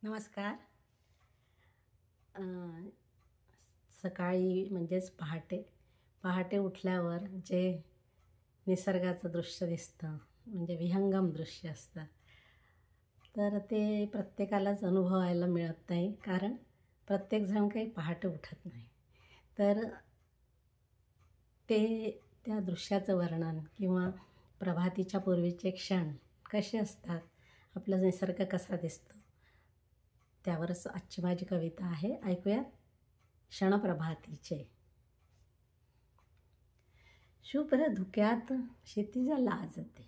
नमस्कार. सकाळी म्हणजेच पहाटे उठल्यावर जे निसर्गाचं दृश्य दिसतं म्हणजे विहंगम दृश्य असतं, तर ते प्रत्येकालाच अनुभवायला मिळत नाही, कारण प्रत्येकजण काही पहाटे उठत नाही. तर त्या दृश्याचं वर्णन किंवा प्रभातीच्या पूर्वीचे क्षण कसे असतात, आपला निसर्ग कसा दिसतो, त्यावरच आजची माझी कविता आहे. ऐकूया. क्षणप्रभातीचे. शुभ्र धुक्यात क्षितिज लाजते,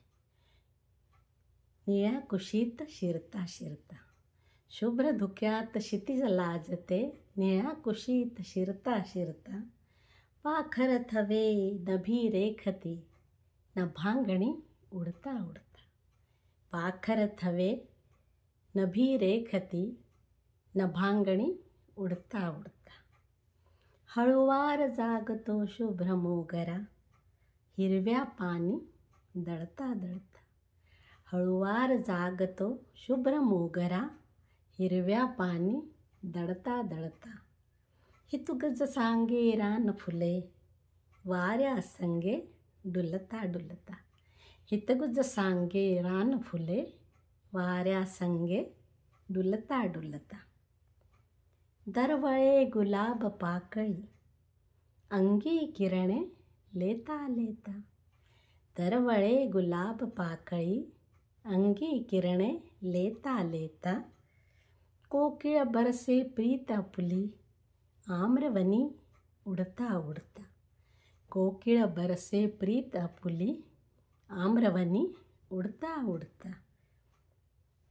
निळ्या कुशीत शिरता शिरता. शुभ्र धुक्यात क्षितिज लाजते, निळ्या कुशीत शिरता शिरता. पाखर थवे नभी रेखती, नभांगणी उडता उडता. पाखर थवे नभी रेखती, नभांगणी उडता उडता. हळुवार जागतो शुभ्र मोगरा, हिरव्या पानी दळता दळता. हळुवार जागतो शुभ्र मोगरा, हिरव्या पानी दळता दळता. हितगुज सांगे रान फुले, वाऱ्या संगे डुलता डुलता. हितगुज सांगे रान फुले, वाऱ्या संगे डुलता डुलता. दरवळे गुलाब पाकळी, अंगी किरणे लेता लेता. दरवळे गुलाब पाकळी, अंगी किरणे लेता लेता. कोकिळ बरसे प्रीत आपुली, आम्रवनी उडता उडता. कोकिळ बरसे प्रीत आपुली, आम्रवनी उडता उडता.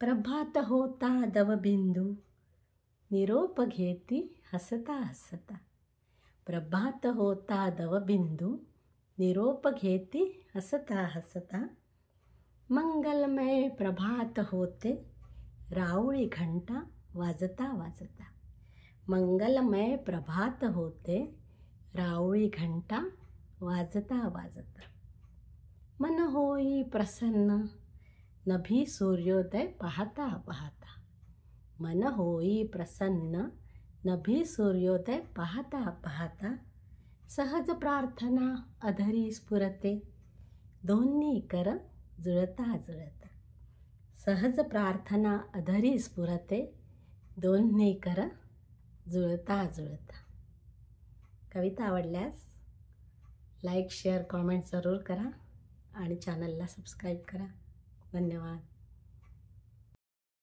प्रभात होता दवबिंदू, निरोप घेती हसता हसता. प्रभात होता दवबिंदू, निरोप घेती हसता हसता. मंगलमय प्रभात होते, राऊळी घंटा वाजता वाजता. मंगलमय प्रभात होते, राऊळी घंटा वाजता वाजता. मन होई प्रसन्न, नभी सूर्योदय पाहता पाहता. मन होई प्रसन्न, नभी सूर्योदय पाहता पाहता. सहज प्रार्थना अधरी स्फुरते, दोन्ही कर जुळता जुळता. सहज प्रार्थना अधरी स्फुरते, दोन्ही कर जुळता जुळता. कविता आवडल्यास लाईक, शेअर, कॉमेंट जरूर करा आणि चॅनलला सबस्क्राईब करा. धन्यवाद.